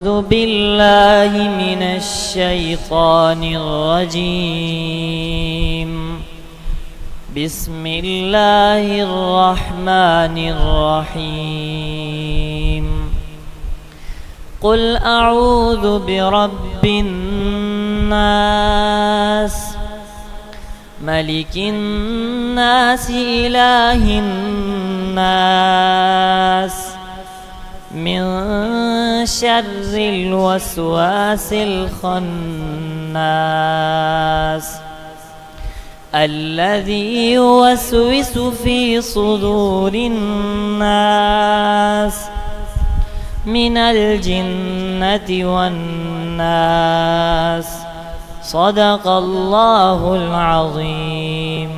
أعوذ بالله من الشيطان الرجيم. بسم الله الرحمن الرحيم. قل أعوذ برب الناس ملك الناس إله الناس من شر الوسواس الخناس الذي يوسوس في صدور الناس من الجنة والناس. صدق الله العظيم.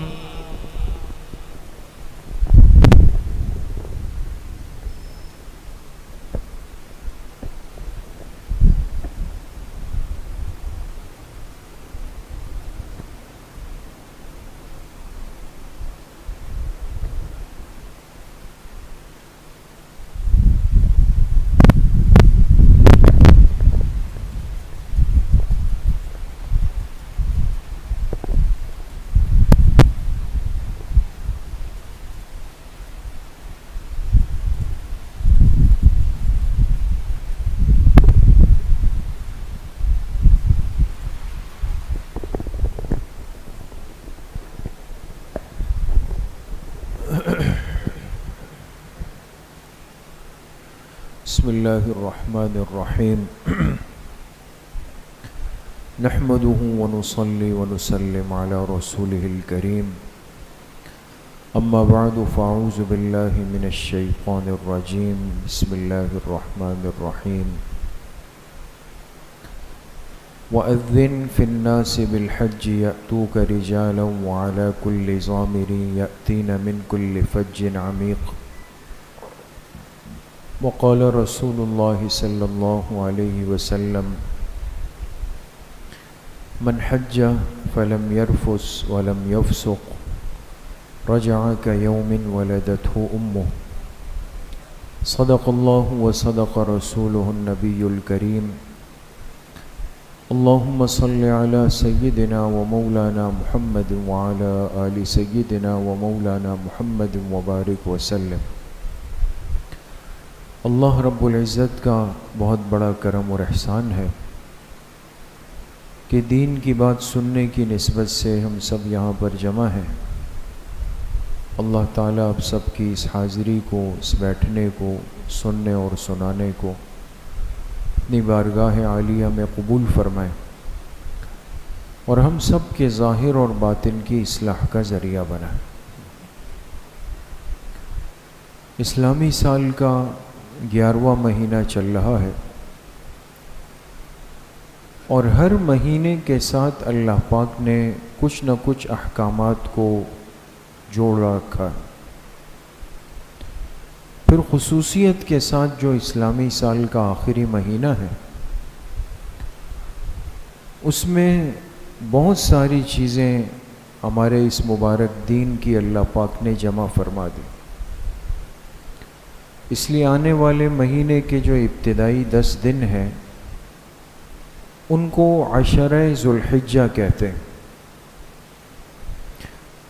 بسم الله الرحمن الرحيم. نحمده ونصلي ونسلم على رسوله الكريم. أما بعد فأعوذ بالله من الشيطان الرجيم. بسم الله الرحمن الرحيم. وأذن في الناس بالحج يأتوك رجالا وعلى كل ضامر يأتين من كل فج عميق. وقال رسول الله صلى الله عليه وسلم: من حج فلم يرفث ولم يفسق رجع كيوم ولدته أمه. صدق الله وصدق رسوله النبي الكريم. اللهم صل على سيدنا ومولانا محمد وعلى آل سيدنا ومولانا محمد وبارك وسلم. اللہ رب العزت کا بہت بڑا کرم اور احسان ہے کہ دین کی بات سننے کی نسبت سے ہم سب یہاں پر جمع ہیں. اللہ تعالیٰ آپ سب کی اس حاضری کو، اس بیٹھنے کو، سننے اور سنانے کو اپنی بارگاہ عالیہ میں قبول فرمائیں اور ہم سب کے ظاہر اور باطن کی اصلاح کا ذریعہ بنائیں. اسلامی سال کا 11واں مہینہ چل رہا ہے اور ہر مہینے کے ساتھ اللہ پاک نے کچھ نہ کچھ احکامات کو جوڑ رکھا ہے. پھر خصوصیت کے ساتھ جو اسلامی سال کا آخری مہینہ ہے اس میں بہت ساری چیزیں ہمارے اس مبارک دین کی اللہ پاک نے جمع فرما دی. اس لیے آنے والے مہینے کے جو ابتدائی 10 دن ہیں ان کو عشرہ ذو الحجہ کہتے ہیں.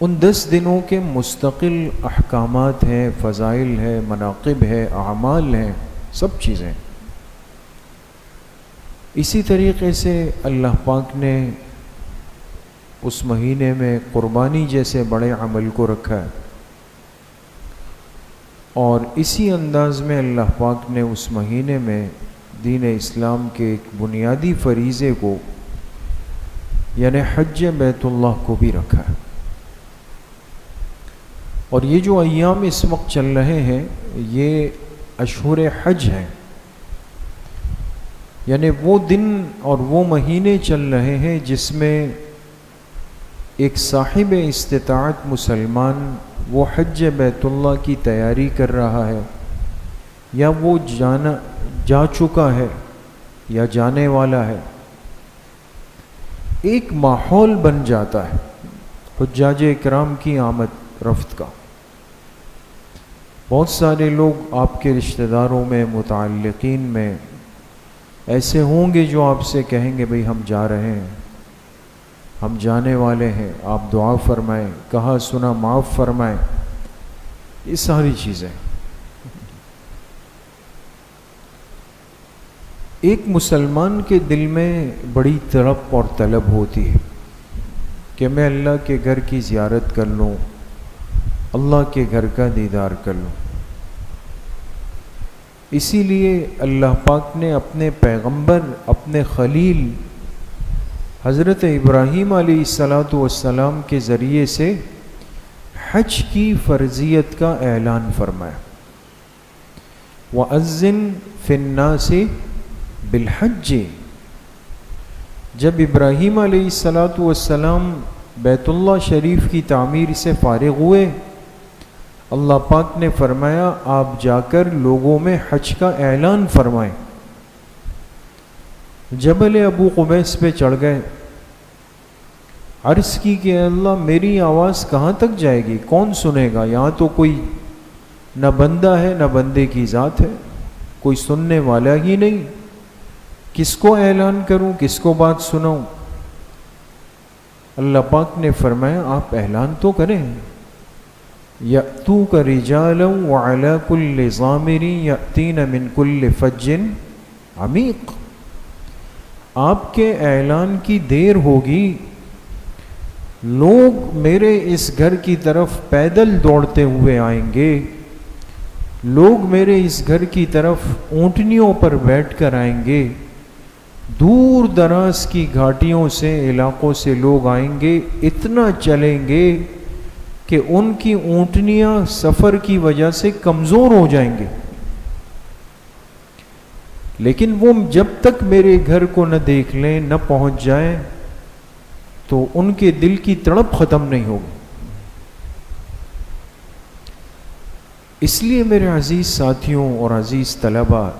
ان 10 دنوں کے مستقل احکامات ہیں، فضائل ہیں، مناقب ہے، اعمال ہیں، سب چیزیں. اسی طریقے سے اللہ پاک نے اس مہینے میں قربانی جیسے بڑے عمل کو رکھا ہے اور اسی انداز میں اللہ پاک نے اس مہینے میں دین اسلام کے ایک بنیادی فریضے کو یعنی حج بیت اللہ کو بھی رکھا ہے. اور یہ جو ایام اس وقت چل رہے ہیں یہ اشہر حج ہیں، یعنی وہ دن اور وہ مہینے چل رہے ہیں جس میں ایک صاحب استطاعت مسلمان وہ حج بیت اللہ کی تیاری کر رہا ہے یا وہ جا چکا ہے یا جانے والا ہے، ایک ماحول بن جاتا ہے حجاج اکرام کی آمد رفت کا. بہت سارے لوگ آپ کے رشتہ داروں میں، متعلقین میں ایسے ہوں گے جو آپ سے کہیں گے بھئی ہم جا رہے ہیں، ہم جانے والے ہیں، آپ دعا فرمائیں، کہا سنا معاف فرمائیں، یہ ساری چیزیں۔ ایک مسلمان کے دل میں بڑی تڑپ اور طلب ہوتی ہے کہ میں اللہ کے گھر کی زیارت کر لوں، اللہ کے گھر کا دیدار کر لوں۔ اسی لیے اللہ پاک نے اپنے پیغمبر، اپنے خلیل حضرت ابراہیم علیہ السلام کے ذریعے سے حج کی فرضیت کا اعلان فرمایا۔ وَأَذِّن فِي النَّاسِ بالحج۔ جب ابراہیم علیہ السلام بیت اللہ شریف کی تعمیر سے فارغ ہوئے، اللہ پاک نے فرمایا آپ جا کر لوگوں میں حج کا اعلان فرمائیں۔ جبل ابو قبیس پہ چڑھ گئے، عرض کی کہ اللہ میری آواز کہاں تک جائے گی، کون سنے گا؟ یہاں تو کوئی نہ بندہ ہے نہ بندے کی ذات ہے، کوئی سننے والا ہی نہیں، کس کو اعلان کروں، کس کو بات سناؤں؟ اللہ پاک نے فرمایا آپ اعلان تو کریں۔ یأتوک رجالا وعلی کل ضامر یأتین من کل فج عمیق۔ آپ کے اعلان کی دیر ہوگی، لوگ میرے اس گھر کی طرف پیدل دوڑتے ہوئے آئیں گے، لوگ میرے اس گھر کی طرف اونٹنیوں پر بیٹھ کر آئیں گے، دور دراز کی گھاٹیوں سے علاقوں سے لوگ آئیں گے، اتنا چلیں گے کہ ان کی اونٹنیاں سفر کی وجہ سے کمزور ہو جائیں گے، لیکن وہ جب تک میرے گھر کو نہ دیکھ لیں، نہ پہنچ جائیں، تو ان کے دل کی تڑپ ختم نہیں ہوگی۔ اس لیے میرے عزیز ساتھیوں اور عزیز طلباء،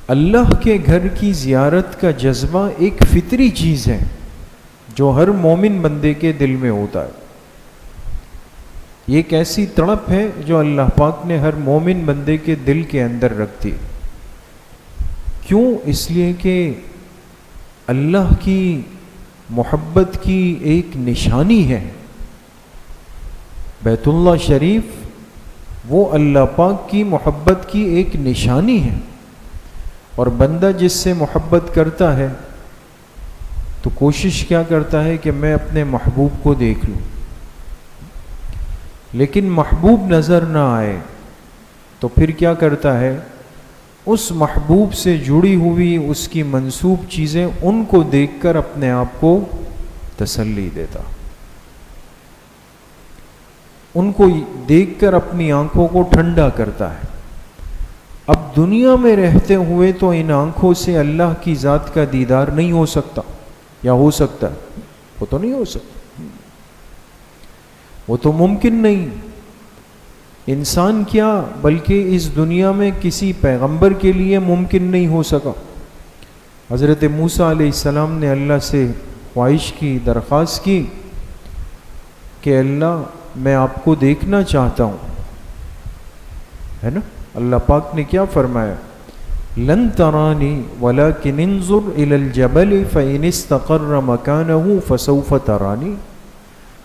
اللہ کے گھر کی زیارت کا جذبہ ایک فطری چیز ہے جو ہر مومن بندے کے دل میں ہوتا ہے۔ یہ ایک ایسی تڑپ ہے جو اللہ پاک نے ہر مومن بندے کے دل کے اندر رکھ دی۔ کیوں؟ اس لیے کہ اللہ کی محبت کی ایک نشانی ہے۔ بیت اللہ شریف وہ اللہ پاک کی محبت کی ایک نشانی ہے، اور بندہ جس سے محبت کرتا ہے تو کوشش کیا کرتا ہے کہ میں اپنے محبوب کو دیکھ لوں، لیکن محبوب نظر نہ آئے تو پھر کیا کرتا ہے؟ اس محبوب سے جڑی ہوئی اس کی منسوب چیزیں ان کو دیکھ کر اپنے آپ کو تسلی دیتا، ان کو دیکھ کر اپنی آنکھوں کو ٹھنڈا کرتا ہے۔ اب دنیا میں رہتے ہوئے تو ان آنکھوں سے اللہ کی ذات کا دیدار نہیں ہو سکتا، یا ہو سکتا ہے؟ وہ تو نہیں ہو سکتا، وہ تو ممکن نہیں۔ انسان کیا بلکہ اس دنیا میں کسی پیغمبر کے لیے ممکن نہیں ہو سکا۔ حضرت موسیٰ علیہ السلام نے اللہ سے خواہش کی، درخواست کی کہ اللہ میں آپ کو دیکھنا چاہتا ہوں، ہے نا؟ اللہ پاک نے کیا فرمایا؟ لن ترانی ولکن انظر الی الجبل فإن استقر مکانہ فسوف ترانی۔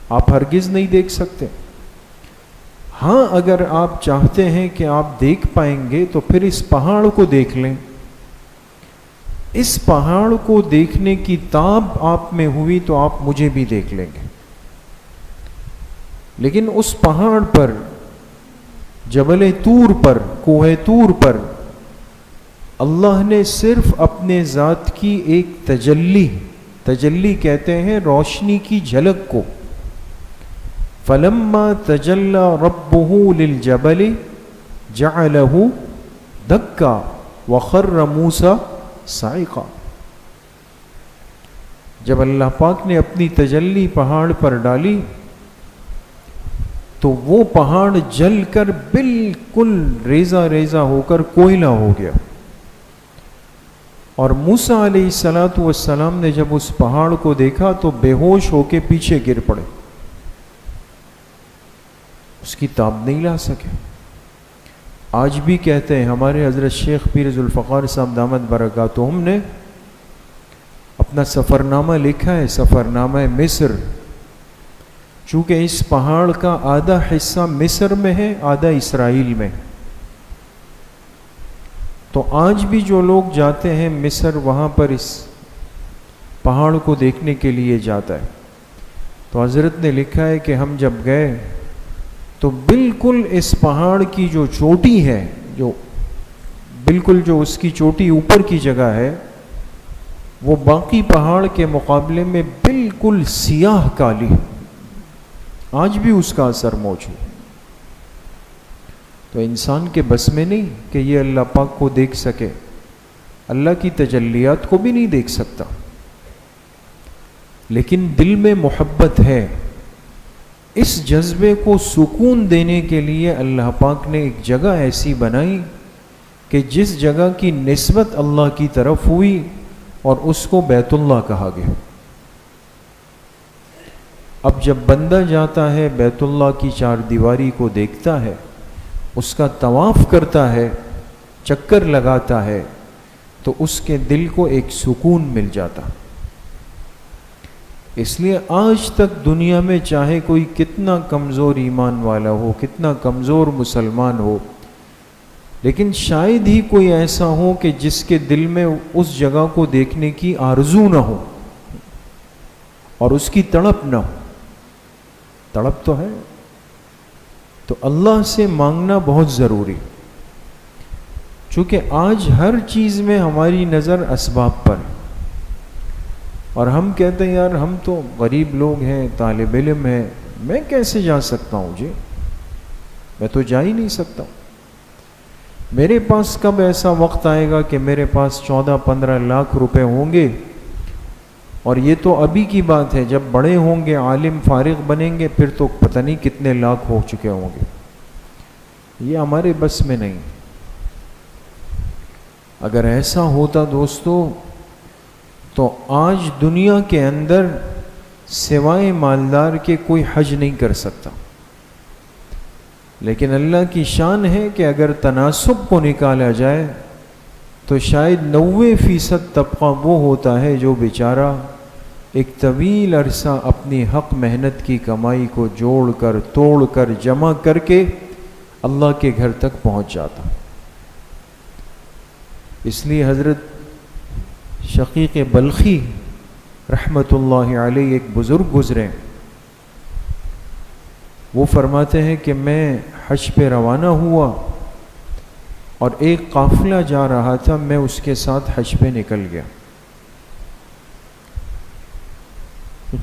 آپ ہرگز نہیں دیکھ سکتے، ہاں اگر آپ چاہتے ہیں کہ آپ دیکھ پائیں گے تو پھر اس پہاڑ کو دیکھ لیں۔ اس پہاڑ کو دیکھنے کی تاب آپ میں ہوئی تو آپ مجھے بھی دیکھ لیں گے، لیکن اس پہاڑ پر، جبل طور پر، کوہ طور پر اللہ نے صرف اپنے ذات کی ایک تجلی کہتے ہیں روشنی کی جھلک کو، فلما تجلی ربہ للجبل جعلہ دکا وخر موسیٰ صاعقا۔ جب اللہ پاک نے اپنی تجلی پہاڑ پر ڈالی تو وہ پہاڑ جل کر بالکل ریزہ ریزہ ہو کر کوئلہ ہو گیا، اور موسیٰ علیہ السلام نے جب اس پہاڑ کو دیکھا تو بے ہوش ہو کے پیچھے گر پڑے، اس کی تاب نہیں لا سکے۔ آج بھی کہتے ہیں ہمارے حضرت شیخ پیر ذوالفقار صاحب دامت برکاتہم نے اپنا سفر نامہ لکھا ہے، سفر نامہ مصر، چونکہ اس پہاڑ کا آدھا حصہ مصر میں ہے، آدھا اسرائیل میں، تو آج بھی جو لوگ جاتے ہیں مصر وہاں پر اس پہاڑ کو دیکھنے کے لیے جاتا ہے۔ تو حضرت نے لکھا ہے کہ ہم جب گئے تو بالکل اس پہاڑ کی جو چوٹی ہے، جو بالکل جو اس کی چوٹی اوپر کی جگہ ہے، وہ باقی پہاڑ کے مقابلے میں بالکل سیاہ کالی ہے، آج بھی اس کا اثر موجود۔ تو انسان کے بس میں نہیں کہ یہ اللہ پاک کو دیکھ سکے، اللہ کی تجلیات کو بھی نہیں دیکھ سکتا، لیکن دل میں محبت ہے۔ اس جذبے کو سکون دینے کے لیے اللہ پاک نے ایک جگہ ایسی بنائی کہ جس جگہ کی نسبت اللہ کی طرف ہوئی اور اس کو بیت اللہ کہا گیا۔ اب جب بندہ جاتا ہے بیت اللہ کی چار دیواری کو دیکھتا ہے، اس کا طواف کرتا ہے، چکر لگاتا ہے، تو اس کے دل کو ایک سکون مل جاتا۔ اس لیے آج تک دنیا میں چاہے کوئی کتنا کمزور ایمان والا ہو، کتنا کمزور مسلمان ہو، لیکن شاید ہی کوئی ایسا ہو کہ جس کے دل میں اس جگہ کو دیکھنے کی آرزو نہ ہو اور اس کی تڑپ نہ ہو۔ تڑپ تو ہے، تو اللہ سے مانگنا بہت ضروری، چونکہ آج ہر چیز میں ہماری نظر اسباب پر، اور ہم کہتے ہیں یار ہم تو غریب لوگ ہیں، طالب علم ہیں، میں کیسے جا سکتا ہوں جی، میں تو جا ہی نہیں سکتا۔ میرے پاس کب ایسا وقت آئے گا کہ میرے پاس 14-15 لاکھ روپے ہوں گے، اور یہ تو ابھی کی بات ہے، جب بڑے ہوں گے، عالم فارغ بنیں گے، پھر تو پتہ نہیں کتنے لاکھ ہو چکے ہوں گے۔ یہ ہمارے بس میں نہیں۔ اگر ایسا ہوتا دوستو تو آج دنیا کے اندر سوائے مالدار کے کوئی حج نہیں کر سکتا، لیکن اللہ کی شان ہے کہ اگر تناسب کو نکالا جائے تو شاید 90% طبقہ وہ ہوتا ہے جو بیچارہ ایک طویل عرصہ اپنی حق محنت کی کمائی کو جوڑ کر توڑ کر جمع کر کے اللہ کے گھر تک پہنچ جاتا۔ اس لیے حضرت شقیق بلخی رحمۃ اللہ علیہ ایک بزرگ گزرے، وہ فرماتے ہیں کہ میں حج پہ روانہ ہوا اور ایک قافلہ جا رہا تھا، میں اس کے ساتھ حج پہ نکل گیا۔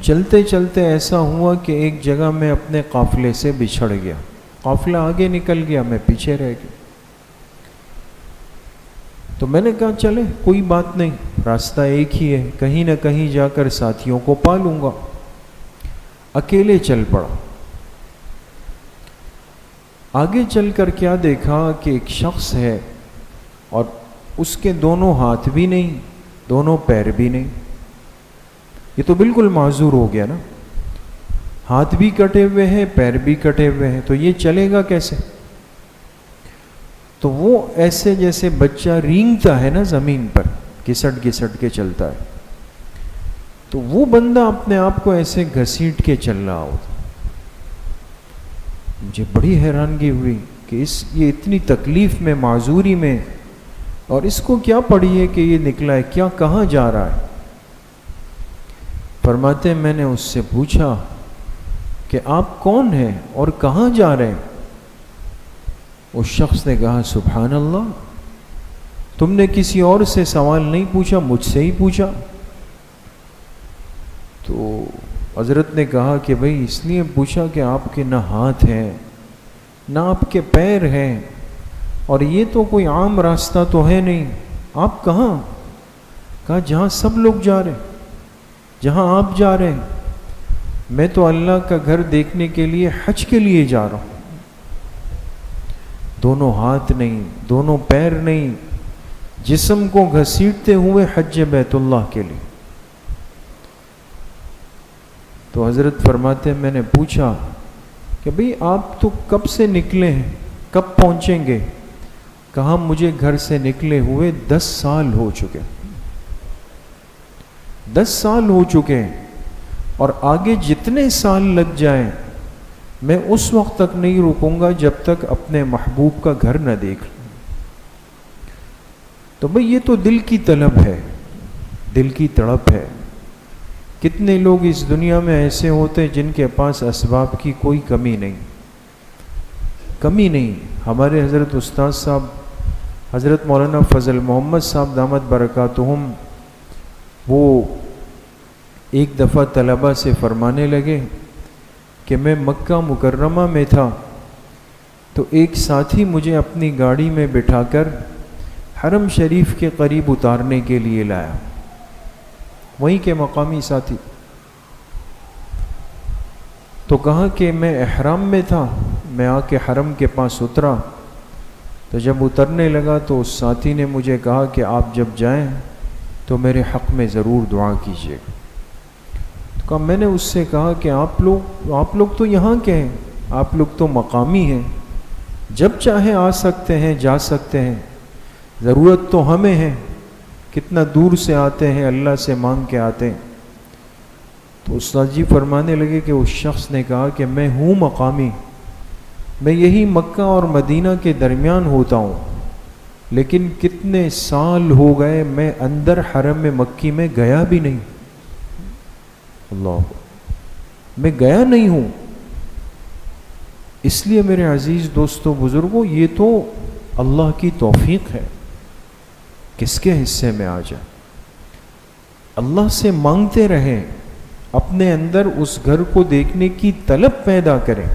چلتے چلتے ایسا ہوا کہ ایک جگہ میں اپنے قافلے سے بچھڑ گیا، قافلہ آگے نکل گیا، میں پیچھے رہ گیا۔ تو میں نے کہا چلے کوئی بات نہیں، راستہ ایک ہی ہے، کہیں نہ کہیں جا کر ساتھیوں کو پا لوں گا۔ اکیلے چل پڑا۔ آگے چل کر کیا دیکھا کہ ایک شخص ہے اور اس کے دونوں ہاتھ بھی نہیں، دونوں پیر بھی نہیں۔ یہ تو بالکل معذور ہو گیا نا، ہاتھ بھی کٹے ہوئے ہیں، پیر بھی کٹے ہوئے ہیں، تو یہ چلے گا کیسے؟ تو وہ ایسے جیسے بچہ رینگتا ہے نا زمین پر، گھسٹ گھسٹ کے چلتا ہے، تو وہ بندہ اپنے آپ کو ایسے گھسیٹ کے چل رہا ہوتا۔ مجھے بڑی حیرانگی ہوئی کہ یہ اتنی تکلیف میں، معذوری میں، اور اس کو کیا پڑی ہے کہ یہ نکلا ہے، کیا کہاں جا رہا ہے؟ فرماتے میں نے اس سے پوچھا کہ آپ کون ہیں اور کہاں جا رہے ہیں؟ اس شخص نے کہا سبحان اللہ، تم نے کسی اور سے سوال نہیں پوچھا، مجھ سے ہی پوچھا۔ تو حضرت نے کہا کہ بھئی اس لیے پوچھا کہ آپ کے نہ ہاتھ ہیں نہ آپ کے پیر ہیں، اور یہ تو کوئی عام راستہ تو ہے نہیں، آپ کہاں؟ کہا جہاں سب لوگ جا رہے ہیں، جہاں آپ جا رہے ہیں۔ میں تو اللہ کا گھر دیکھنے کے لیے حج کے لیے جا رہا ہوں۔ دونوں ہاتھ نہیں، دونوں پیر نہیں، جسم کو گھسیٹتے ہوئے حج بیت اللہ کے لیے۔ تو حضرت فرماتے میں نے پوچھا کہ بھئی آپ تو کب سے نکلے ہیں، کب پہنچیں گے؟ کہا مجھے گھر سے نکلے ہوئے 10 سال ہو چکے، 10 سال ہو چکے ہیں، اور آگے جتنے سال لگ جائیں میں اس وقت تک نہیں رکوں گا جب تک اپنے محبوب کا گھر نہ دیکھ لوں۔ تو بھئی یہ تو دل کی طلب ہے، دل کی تڑپ ہے۔ کتنے لوگ اس دنیا میں ایسے ہوتے ہیں جن کے پاس اسباب کی کوئی کمی نہیں۔ ہمارے حضرت استاد صاحب حضرت مولانا فضل محمد صاحب دامت برکاتہم، وہ ایک دفعہ طلبہ سے فرمانے لگے کہ میں مکہ مکرمہ میں تھا تو ایک ساتھی مجھے اپنی گاڑی میں بٹھا کر حرم شریف کے قریب اتارنے کے لیے لایا، وہیں کے مقامی ساتھی۔ تو کہا کہ میں احرام میں تھا، میں آ کے حرم کے پاس اترا، تو جب اترنے لگا تو اس ساتھی نے مجھے کہا کہ آپ جب جائیں تو میرے حق میں ضرور دعا کیجیے گا۔ تو کہا، میں نے اس سے کہا کہ آپ لوگ تو یہاں کے ہیں، آپ لوگ تو مقامی ہیں، جب چاہے آ سکتے ہیں، جا سکتے ہیں، ضرورت تو ہمیں ہے، کتنا دور سے آتے ہیں، اللہ سے مانگ کے آتے ہیں۔ تو استاد جی فرمانے لگے کہ اس شخص نے کہا کہ میں ہوں مقامی، میں یہی مکہ اور مدینہ کے درمیان ہوتا ہوں، لیکن کتنے سال ہو گئے میں اندر حرم مکی میں گیا بھی نہیں، اللہ، میں گیا نہیں ہوں۔ اس لیے میرے عزیز دوستوں بزرگوں، یہ تو اللہ کی توفیق ہے، کس کے حصے میں آ جائے۔ اللہ سے مانگتے رہیں، اپنے اندر اس گھر کو دیکھنے کی طلب پیدا کریں۔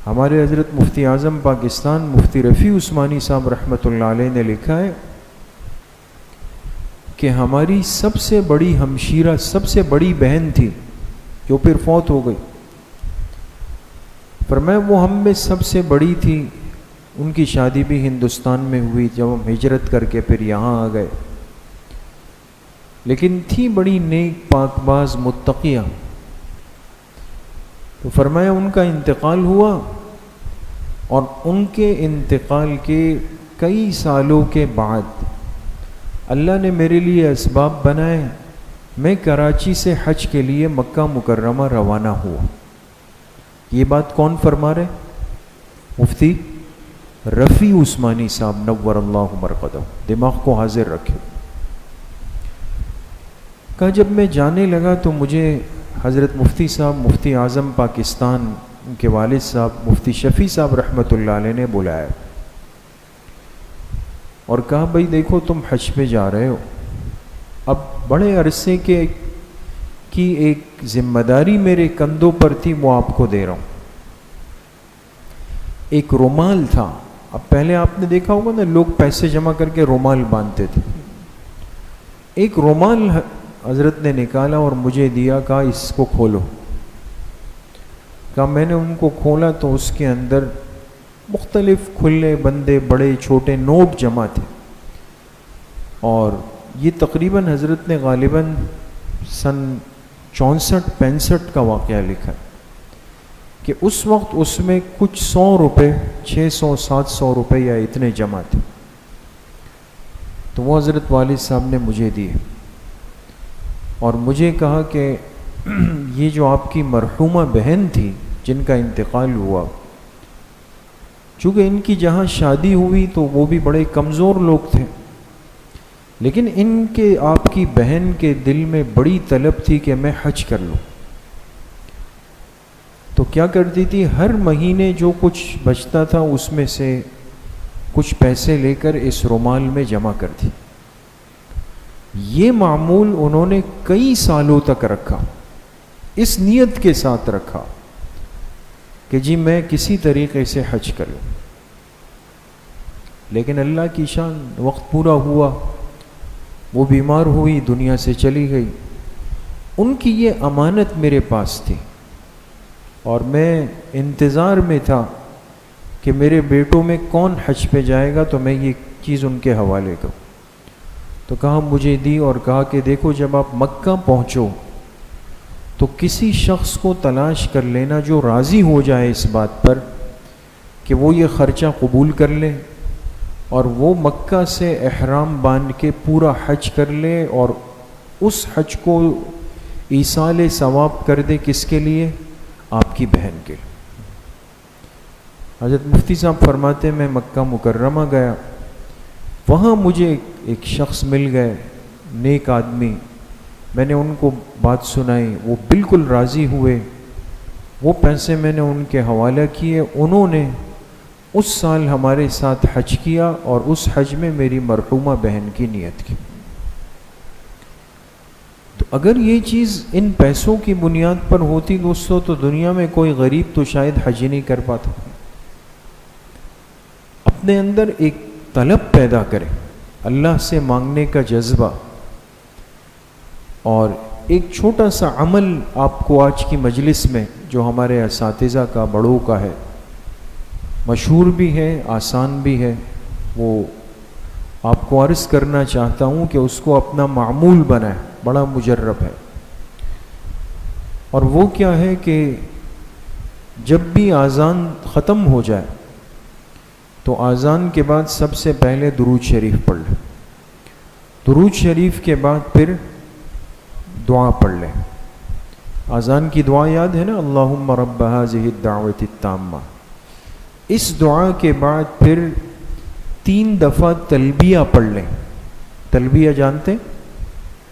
ہمارے حضرت مفتی اعظم پاکستان مفتی رفیع عثمانی صاحب رحمۃ اللہ علیہ نے لکھا ہے کہ ہماری سب سے بڑی ہمشیرہ، سب سے بڑی بہن تھی جو پھر فوت ہو گئی، فرمایا وہ ہم میں سب سے بڑی تھی، ان کی شادی بھی ہندوستان میں ہوئی جب ہم ہجرت کر کے پھر یہاں آ گئے، لیکن تھی بڑی نیک پاک باز متقیہ۔ تو فرمایا ان کا انتقال ہوا، اور ان کے انتقال کے کئی سالوں کے بعد اللہ نے میرے لیے اسباب بنائے، میں کراچی سے حج کے لیے مکہ مکرمہ روانہ ہوا۔ یہ بات کون فرما رہے؟ مفتی رفیع عثمانی صاحب نور اللہ مرقدہ، دماغ کو حاضر رکھے۔ کہا جب میں جانے لگا تو مجھے حضرت مفتی صاحب مفتی اعظم پاکستان ان کے والد صاحب مفتی شفیع صاحب رحمۃ اللہ علیہ نے بلایا اور کہا بھائی دیکھو تم حج پہ جا رہے ہو، اب بڑے عرصے کی ایک ذمہ داری میرے کندھوں پر تھی، وہ آپ کو دے رہا ہوں۔ ایک رومال تھا، اب پہلے آپ نے دیکھا ہوگا نا لوگ پیسے جمع کر کے رومال باندھتے تھے، ایک رومال حضرت نے نکالا اور مجھے دیا، کہا اس کو کھولو۔ کہا میں نے ان کو کھولا تو اس کے اندر مختلف کھلے بندے بڑے چھوٹے نوٹ جمع تھے، اور یہ تقریباً حضرت نے غالباً سن 64-65 کا واقعہ لکھا ہے کہ اس وقت اس میں کچھ 100 روپے 600-700 روپے یا اتنے جمع تھے، تو وہ حضرت والد صاحب نے مجھے دیے اور مجھے کہا کہ یہ جو آپ کی مرحومہ بہن تھی جن کا انتقال ہوا، چونکہ ان کی جہاں شادی ہوئی تو وہ بھی بڑے کمزور لوگ تھے، لیکن ان کے آپ کی بہن کے دل میں بڑی طلب تھی کہ میں حج کر لوں، تو کیا کرتی تھی ہر مہینے جو کچھ بچتا تھا اس میں سے کچھ پیسے لے کر اس رومال میں جمع کرتی۔ یہ معمول انہوں نے کئی سالوں تک رکھا، اس نیت کے ساتھ رکھا کہ جی میں کسی طریقے سے حج کروں، لیکن اللہ کی شان وقت پورا ہوا، وہ بیمار ہوئی، دنیا سے چلی گئی۔ ان کی یہ امانت میرے پاس تھی اور میں انتظار میں تھا کہ میرے بیٹوں میں کون حج پہ جائے گا تو میں یہ چیز ان کے حوالے کروں۔ تو کہا مجھے دی اور کہا کہ دیکھو جب آپ مکہ پہنچو تو کسی شخص کو تلاش کر لینا جو راضی ہو جائے اس بات پر کہ وہ یہ خرچہ قبول کر لے اور وہ مکہ سے احرام باندھ کے پورا حج کر لے اور اس حج کو ایصال ثواب کر دے. کس کے لیے؟ آپ کی بہن کے لیے. حضرت مفتی صاحب فرماتے میں مکہ مکرمہ گیا, وہاں مجھے ایک شخص مل گئے, نیک آدمی. میں نے ان کو بات سنائی, وہ بالکل راضی ہوئے. وہ پیسے میں نے ان کے حوالہ کیے. انہوں نے اس سال ہمارے ساتھ حج کیا اور اس حج میں میری مرحومہ بہن کی نیت کی. تو اگر یہ چیز ان پیسوں کی بنیاد پر ہوتی دوستو, تو دنیا میں کوئی غریب تو شاید حج ہی نہیں کر پاتا. اپنے اندر ایک طلب پیدا کرے, اللہ سے مانگنے کا جذبہ, اور ایک چھوٹا سا عمل آپ کو آج کی مجلس میں جو ہمارے اساتذہ کا, بڑوں کا ہے, مشہور بھی ہے, آسان بھی ہے, وہ آپ کو عرض کرنا چاہتا ہوں کہ اس کو اپنا معمول بنائیں. بڑا مجرب ہے. اور وہ کیا ہے کہ جب بھی اذان ختم ہو جائے تو اذان کے بعد سب سے پہلے درود شریف پڑھ لیں. درود شریف کے بعد پھر دعا پڑھ لیں. اذان کی دعا یاد ہے نا, اللہم رب ھذہ الدعوۃ التامہ. اس دعا کے بعد پھر 3 دفعہ تلبیہ پڑھ لیں. تلبیہ جانتے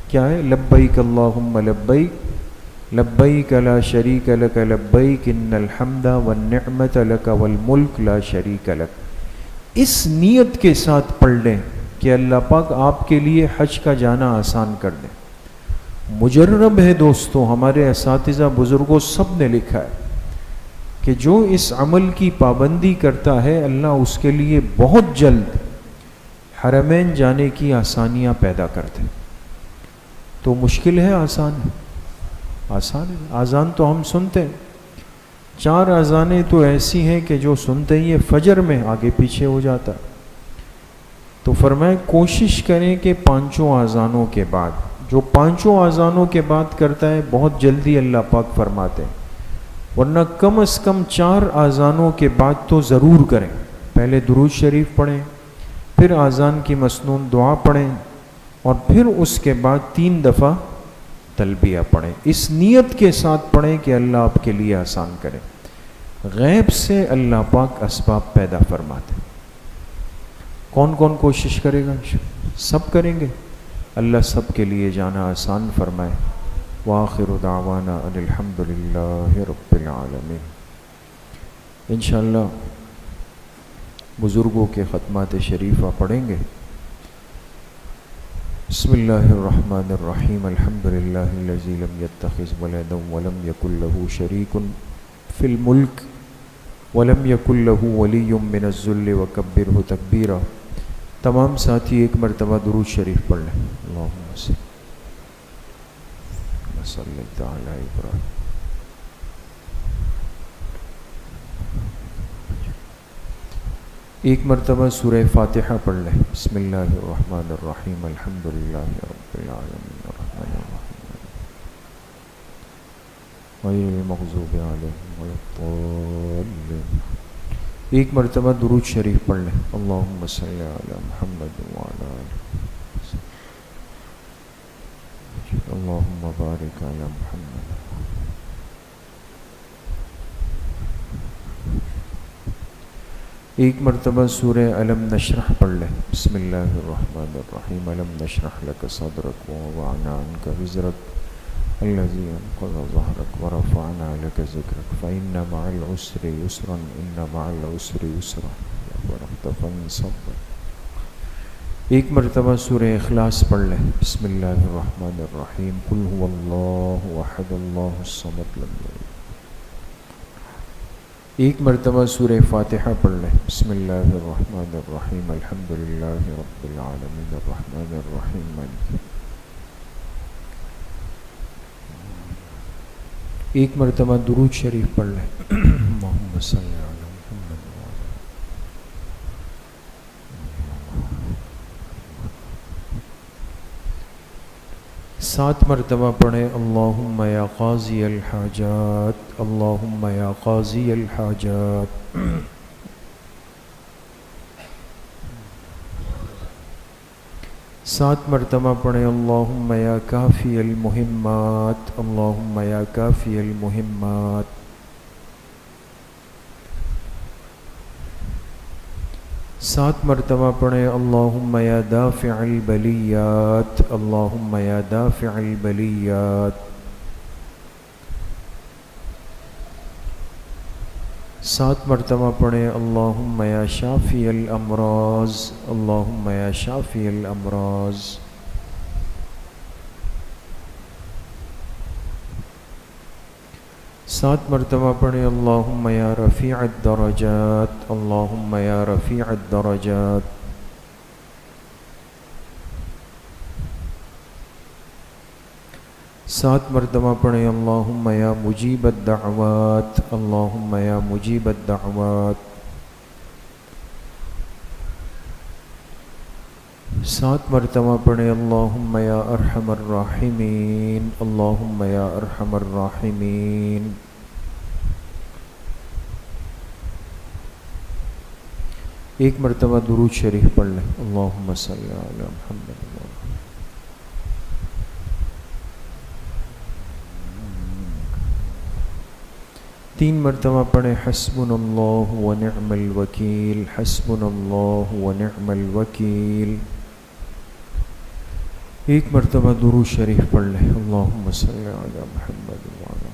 کیا ہے؟ لبیک اللہم لبیک لبیک لا شریک لک لبیک ان الحمد والنعمت لک والملک لا شریک لک. اس نیت کے ساتھ پڑھ لیں کہ اللہ پاک آپ کے لیے حج کا جانا آسان کر دیں. مجرب ہے دوستو, ہمارے اساتذہ بزرگوں سب نے لکھا ہے کہ جو اس عمل کی پابندی کرتا ہے اللہ اس کے لیے بہت جلد حرمین جانے کی آسانیاں پیدا کرتے. تو مشکل ہے آسان ہے؟ آسان ہے. اذان تو ہم سنتے ہیں, 4 اذانیں تو ایسی ہیں کہ جو سنتے ہی فجر میں آگے پیچھے ہو جاتا. تو فرمائے کوشش کریں کہ 5 اذانوں کے بعد, جو 5 اذانوں کے بعد کرتا ہے بہت جلدی اللہ پاک فرماتے ہیں. ورنہ کم از کم 4 اذانوں کے بعد تو ضرور کریں. پہلے درود شریف پڑھیں, پھر اذان کی مسنون دعا پڑھیں, اور پھر اس کے بعد 3 دفعہ تلبیہ پڑھیں. اس نیت کے ساتھ پڑھیں کہ اللہ آپ کے لیے آسان کرے. غیب سے اللہ پاک اسباب پیدا فرماتے. کون کون کوشش کرے گا؟ سب کریں گے. اللہ سب کے لیے جانا آسان فرمائے. وآخر دعوانا ان الحمد للہ رب العالمین. انشاءاللہ بزرگوں کے ختمات شریفہ پڑھیں گے. بسم اللہ الرحمن الرحیم. الحمد للہ الذی لم یتخذ ولدا ولم یکن له شریک فی الملک ولم یکن له ولی من الذل وکبرہ تکبیرا. تمام ساتھی ایک مرتبہ درود شریف پڑھ لیں. اللہم صلی علی ابراہیم. ایک مرتبہ سورہ فاتحہ پڑھ لیں. بسم اللہ الرحمن الرحیم. الحمد للہ رب العالمین الرحمن الرحیم غیر المغضوب علیہم ولا الضالین. ایک مرتبہ درود شریف پڑھ لیں. اللہم صلی علی محمد وعلی اللہم بارک علی محمد. ایک مرتبہ سورہ الم نشرح پڑھ لیں. بسم اللہ الرحمن الرحیم. الم نشرح لک صدرک ووضعنا عنک وزرک الذی انقض ظہرک ورفعنا لک ذکرک فإن مع العسر یسرا ان مع العسر یسرا ورحمت فانصب. ایک مرتبہ سورہ اخلاص پڑھ لیں. بسم اللہ الرحمن الرحیم. قل هو اللہ احد اللہ الصمد لم یلد. ایک مرتبہ سورہ فاتحہ پڑھ لیں. بسم اللہ الرحمن الرحیم. الحمد للہ رب العالمین الرحمن الرحیم مالک. ایک مرتبہ درود شریف پڑھ لیں. اللہم صلی علی محمد. 7 مرتبہ پڑھیں. اللہم یا قاضی الحاجات. اللہم یا قاضی الحاجات. 7 مرتبہ پڑھیں اللہم یا کافی المہمات، اللہم یا کافی المہمات۔ 7 مرتبہ پڑھیں اللہم یا دافع البلیات، اللہم یا دافع البلیات۔ 7 مرتبہ پڑھیں اللہم یا شافی الامراض، اللہم یا شافی الامراض۔ 7 مرتبہ پڑھیں اللہم یا رفیع الدرجات، اللہم یا رفیع الدرجات۔ 7 مرتبہ پڑھیں اللہم یا مجیب الدعوات، اللہم یا مجیب الدعوات۔ 7 مرتبہ پڑھیں اللہم یا ارحم الراحمین، اللہم یا ارحم الراحمین۔ ایک مرتبہ درود شریف پڑھ لیں، اللہم صلی علی محمد۔ 3 مرتبہ پڑھیں حسبنا اللہ ونعم الوکیل، حسبنا اللہ ونعم الوکیل۔ ایک مرتبہ درود شریف پڑھ لیں، اللہم صلی علی محمد وعلی۔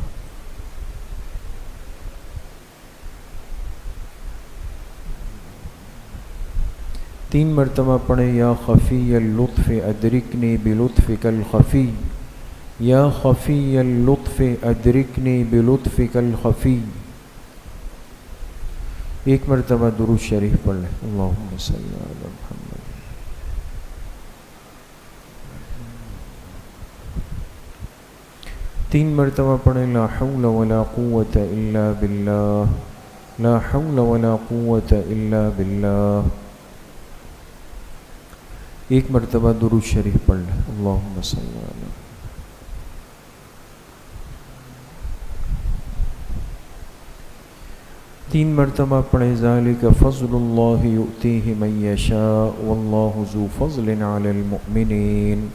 3 مرتبہ پڑھیں یا خفی اللطف ادرکنی بلطفک الخفی، یا خفی اللطف ادرکنی بلطفک الخفی۔ ایک مرتبہ درود شریف پڑھ لیں، اللہم صلی علی محمد۔ 3 مرتبہ پڑھیں لا حول ولا قوة الا باللہ، لا حول ولا قوة الا باللہ۔ ایک مرتبہ درود شریف پڑھ لیں، اللہم صلی علی۔ 3 مرتبہ پڑھیں ذالک فضل اللہ یؤتیہ من یشاء واللہ ذو فضل علی المؤمنین،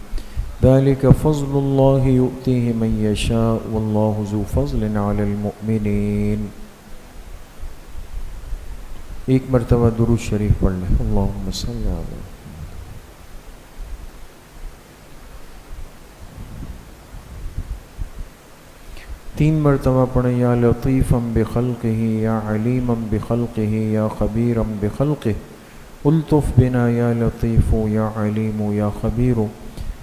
ذالک فضل اللہ یؤتیہ من یشاء واللہ ذو فضل علی المؤمنین۔ ایک مرتبہ درود شریف پڑھ لیں، اللہم صلی علی۔ 3 مرتبہ پڑھیں یا لطیفا بخلقہ یا علیما بخلقہ یا خبیرا بخلقہ، الطف بنا یا لطیف یا علیم یا خبیر،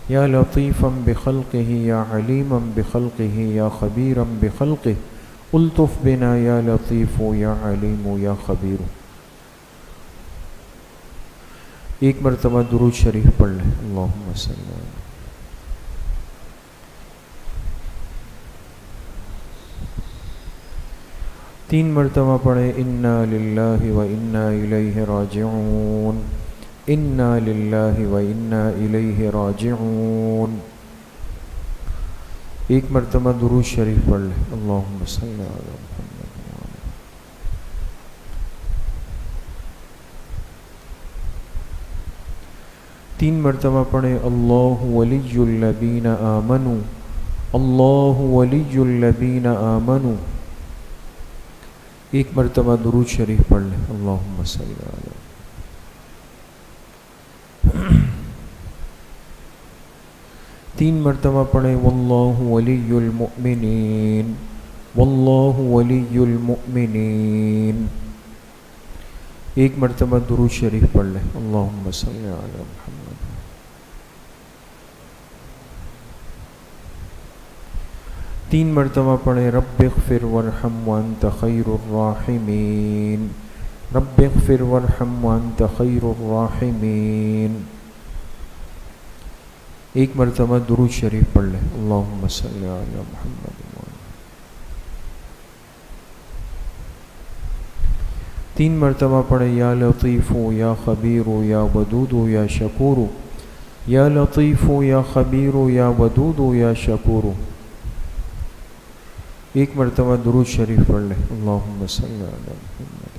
یا لطیفا بخلقہ یا علیما بخلقہ یا خبیرا بخلقہ، الطف بنا یا لطیف یا علیم یا خبیر۔ ایک مرتبہ درود شریف پڑھ لیں، اللہم صلی اللہ علیہ۔ 3 مرتبہ پڑھیں انا للہ و انا الیہ راجعون، انا للہ و انا الیہ راجعون۔ ایک مرتبہ درود شریف پڑھ لیں، اللہم صلی علی محمد۔ 3 مرتبہ پڑھیں اللہ ولی الذین آمنوا، اللہ ولی الذین آمنوا۔ ایک مرتبہ درود شریف پڑھ لیں، اللہم صلی علی۔ 3 مرتبہ پڑھیں واللہ ولی المؤمنین، واللہ ولی المؤمنین۔ ایک مرتبہ درود شریف پڑھ لیں، اللہم صلی علی محمد۔ 3 مرتبہ پڑھیں رب اغفر وارحم وانت خیر الراحمین، رب اغفر وارحم وانت خیر الراحمین۔ ایک مرتبہ درود شریف پڑھ لیں، اللہم صلی علی محمد۔ 3 مرتبہ پڑھیں یا لطیف یا خبیر یا ودود یا شکور، یا لطیف یا خبیر یا ودود یا شکور۔ ایک مرتبہ درود شریف پڑھ لیں، اللہم صلی علی محمد۔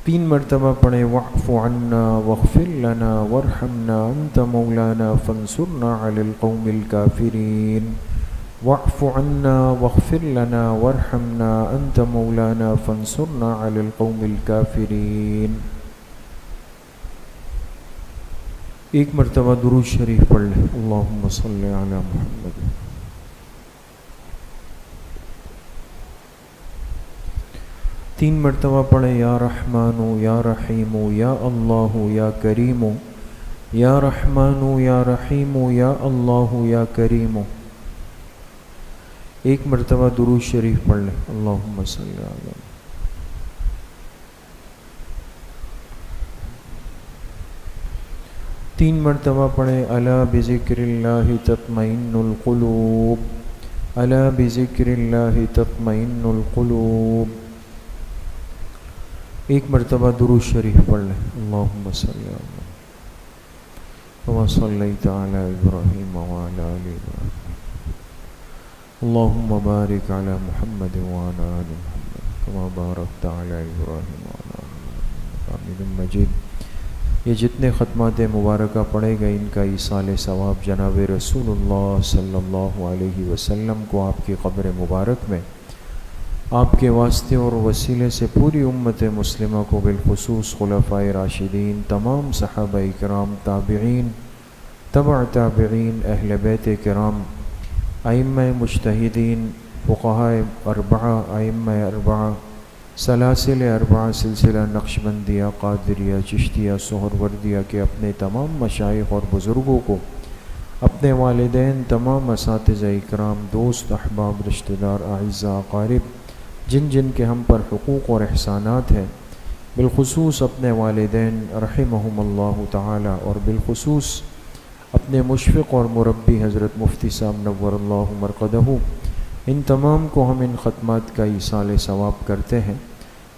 3 مرتبہ پڑھیں واعف عنا واغفر لنا وارحمنا انت مولانا فانصرنا علی القوم الکافرین واعف عنا واغفر لنا وارحمنا انت مولانا فانصرنا علی القوم الکافرین۔ ایک مرتبہ درود شریف پڑھ لیں، اللہم صلی علی محمد۔ 3 مرتبہ پڑھیں یا رحمن یا رحیم یا اللہ یا کریم یا رحمن یا رحیم یا اللہ یا کریم۔ ایک مرتبہ درود شریف پڑھ لیں، اللہم صلی علی محمد۔ 3 مرتبہ پڑھیں الا بذکر اللہ تطمئن القلوب، الا بذکر اللہ تطمئن القلوب۔ ایک مرتبہ درود شریف پڑھ لیں، اللہم صلی علی محمد کما صلیت علی ابراہیم وعلی آل ابراہیم، اللہم بارک علی محمد وعلی آل محمد کما بارکت علی ابراہیم وعلی آل ابراہیم حمید مجید۔ یہ جتنے ختمات مبارکہ پڑھے گئے ان کا ایصال ثواب جناب رسول اللہ صلی اللہ علیہ وسلم کو آپ کی قبر مبارک میں آپ کے واسطے اور وسیلے سے پوری امت مسلمہ کو بالخصوص خلفائے راشدین، تمام صحابہ کرام، تابعین، تبع تابعین، اہل بیت کرام، ائمہ مجتہدین، فقہاء اربعہ، ائمہ اربعہ، سلاسل اربعہ، سلسلہ نقشبندیہ، قادریہ، چشتیہ، سہروردیہ کے اپنے تمام مشائخ اور بزرگوں کو، اپنے والدین، تمام اساتذہ اکرام، دوست، احباب، رشتہ دار، اعزاء، اقارب، جن جن کے ہم پر حقوق اور احسانات ہیں، بالخصوص اپنے والدین رحمہم اللہ تعالی، اور بالخصوص اپنے مشفق اور مربی حضرت مفتی صاحب نور اللہ مرقدہ، ان تمام کو ہم ان ختمات کا ایصال ثواب کرتے ہیں۔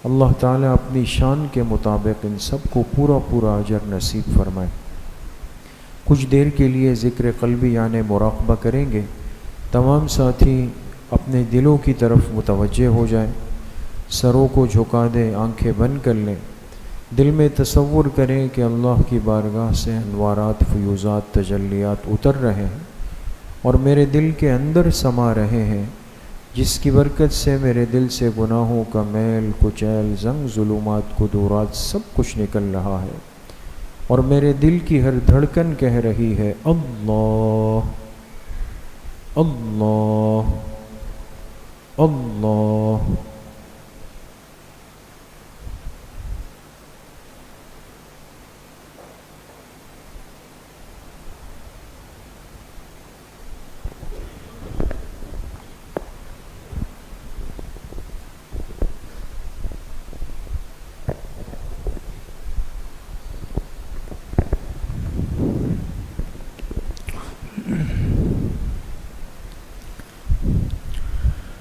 اللہ تعالیٰ اپنی شان کے مطابق ان سب کو پورا پورا اجر نصیب فرمائے۔ کچھ دیر کے لیے ذکر قلبی یعنی مراقبہ کریں گے، تمام ساتھی اپنے دلوں کی طرف متوجہ ہو جائیں، سروں کو جھکا دیں، آنکھیں بند کر لیں، دل میں تصور کریں کہ اللہ کی بارگاہ سے انوارات، فیوزات، تجلیات اتر رہے ہیں اور میرے دل کے اندر سما رہے ہیں، جس کی برکت سے میرے دل سے گناہوں کا میل کچیل، زنگ، ظلمات، قدورات سب کچھ نکل رہا ہے، اور میرے دل کی ہر دھڑکن کہہ رہی ہے اللہ اللہ اللہ۔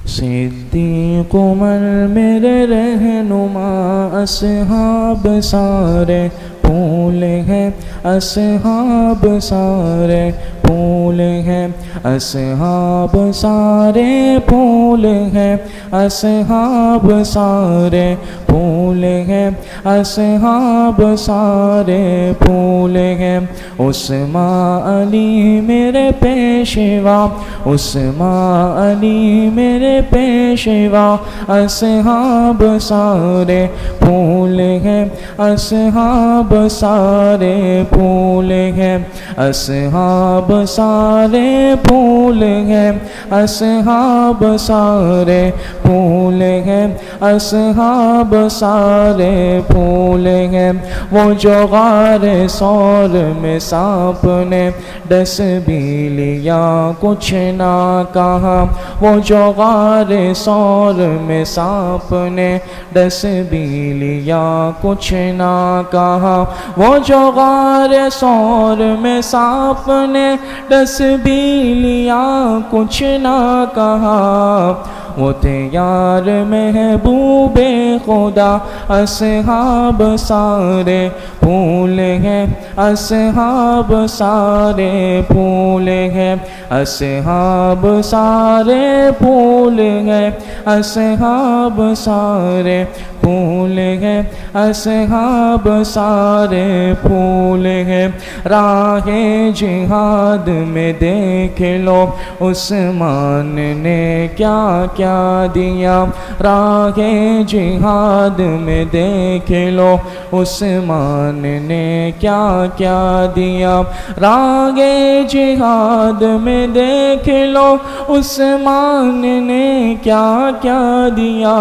صدیق عمر میرے رہنما، اصحاب سارے پھول ہیں، اصحاب سارے پھول ہیں، اصحاب سارے پھول ہیں، اصحاب سارے پھول ہیں، اصحاب سارے پھول ہیں۔ عثمان علی میرے پیشوا، عثمان علی میرے پیشوا، اصحاب سارے پھول ہیں، اصحاب سارے پھول ہیں، اصحاب سارے پھول ہیں، اصحاب سارے پھول ہیں، اصحاب سارے پھول ہیں۔ وہ جو غار ثور میں سانپ نے ڈس بھی لیا کچھ نہ کہا، وہ جو غار ثور میں سانپ نے ڈس بھی لیا کچھ نہ کہا، وہ جو غار ثور میں سانپ نے ڈس بھی لیا کچھ نہ کہا، وہ تھے یار محبوب خدا، اصحاب سارے پھول ہیں، اصحاب سارے پھول ہیں، اصحاب سارے پھول ہیں، اصحاب سارے پھول ہیں، اصحاب سارے پھول ہیں۔ راہ جہاد میں دیکھ لو عثمان نے کیا کیا دیا، راہ جہاد میں دیکھ لو عثمان نے کیا کیا دیا، راہ جہاد میں دیکھ لو عثمان نے کیا کیا دیا۔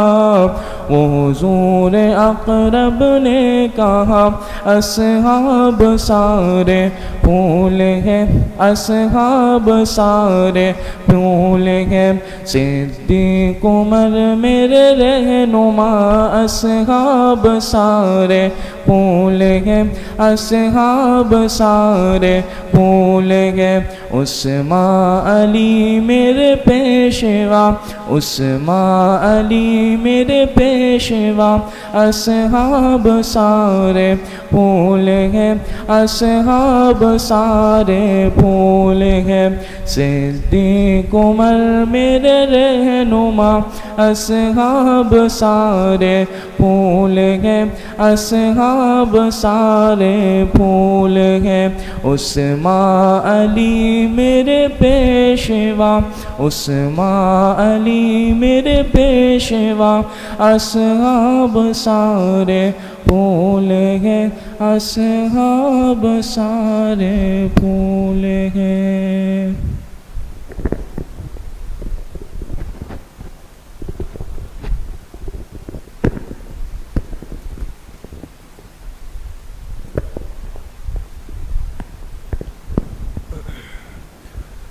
وہ حضور اقرب نے کہا اصحاب سارے پھول ہیں، اصحاب سارے پھول ہیں۔ صدیق عمر میرے رہنما اصحاب سارے پھول ہیں، اصحاب سارے پھول ہیں۔ عثمان علی میرے پیشوا، عثمان علی میرے پیشوا، اصحاب سارے پھول ہیں، اصحاب سارے پھول ہیں۔ صدیق عمر میرے رہنما اصحاب سارے پھول ہیں، اصحاب سارے پھول ہیں۔ عثمان علی میرے پیشوا، عثمان علی میرے پیشوا، اصحاب سارے پھول ہیں، اصحاب سارے پھول ہیں۔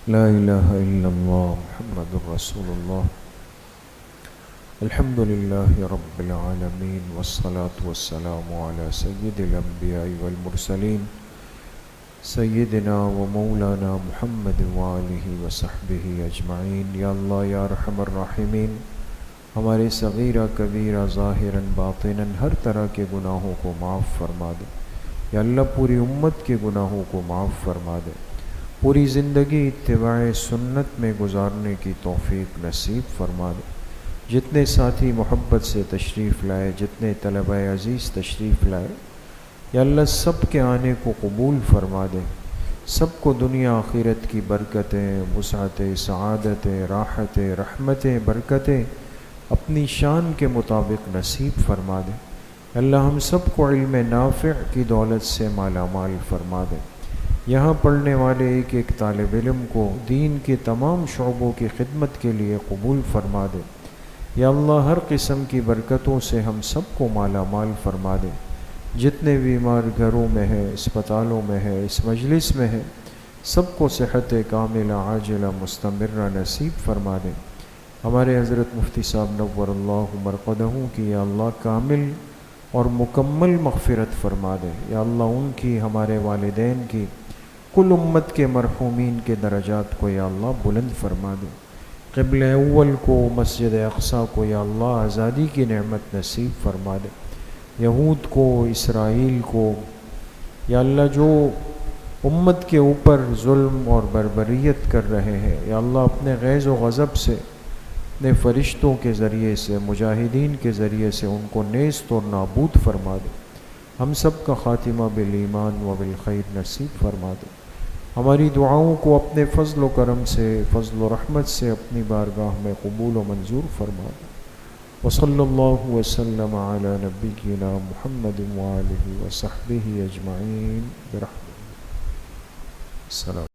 لا الہ الا اللہ محمد رسول اللہ۔ الحمدللہ رب العالمین والصلاة والسلام علی سید الانبیاء والمرسلین سیدنا و مولانا محمد وآلہ وصحبہ اجمعین۔ یا اللہ یا ارحم الراحمین، ہمارے صغیرہ کبیرہ ظاہراً باطناً ہر طرح کے گناہوں کو معاف فرما دے۔ یا اللہ پوری امت کے گناہوں کو معاف فرما دے، پوری زندگی اتباع سنت میں گزارنے کی توفیق نصیب فرما دے۔ جتنے ساتھی محبت سے تشریف لائے، جتنے طلبہ عزیز تشریف لائے، یا اللہ سب کے آنے کو قبول فرما دے، سب کو دنیا آخرت کی برکتیں، وسعتیں، سعادتیں، راحتیں، رحمتیں، برکتیں اپنی شان کے مطابق نصیب فرما دے۔ اللہ ہم سب کو علم نافع کی دولت سے مالا مال فرما دے۔ یہاں پڑھنے والے ایک ایک طالب علم کو دین کے تمام شعبوں کی خدمت کے لیے قبول فرما دے۔ یا اللہ ہر قسم کی برکتوں سے ہم سب کو مالا مال فرما دے۔ جتنے بیمار گھروں میں ہیں، اسپتالوں میں ہیں، اس مجلس میں ہیں، سب کو صحت کاملہ عاجلہ مستمرہ نصیب فرما دے۔ ہمارے حضرت مفتی صاحب نور اللہ مرقدہ کی یا اللہ کامل اور مکمل مغفرت فرما دے۔ یا اللہ ان کی، ہمارے والدین کی، کل امت کے مرحومین کے درجات کو یا اللہ بلند فرما دے۔ قبل اول کو، مسجد اقصی کو یا اللہ آزادی کی نعمت نصیب فرما دے۔ یہود کو، اسرائیل کو یا اللہ جو امت کے اوپر ظلم اور بربریت کر رہے ہیں، یا اللہ اپنے غیظ و غضب سے، اپنے فرشتوں کے ذریعے سے، مجاہدین کے ذریعے سے ان کو نیست اور نابود فرما دے۔ ہم سب کا خاتمہ بالایمان و بالخیر نصیب فرما دے۔ ہماری دعاؤں کو اپنے فضل و کرم سے، فضل و رحمت سے اپنی بارگاہ میں قبول و منظور فرما دے۔ وصلی اللہ وسلم علی نبینا محمد وآلہ وصحبہ اجمعین برحمتہ۔ السلام۔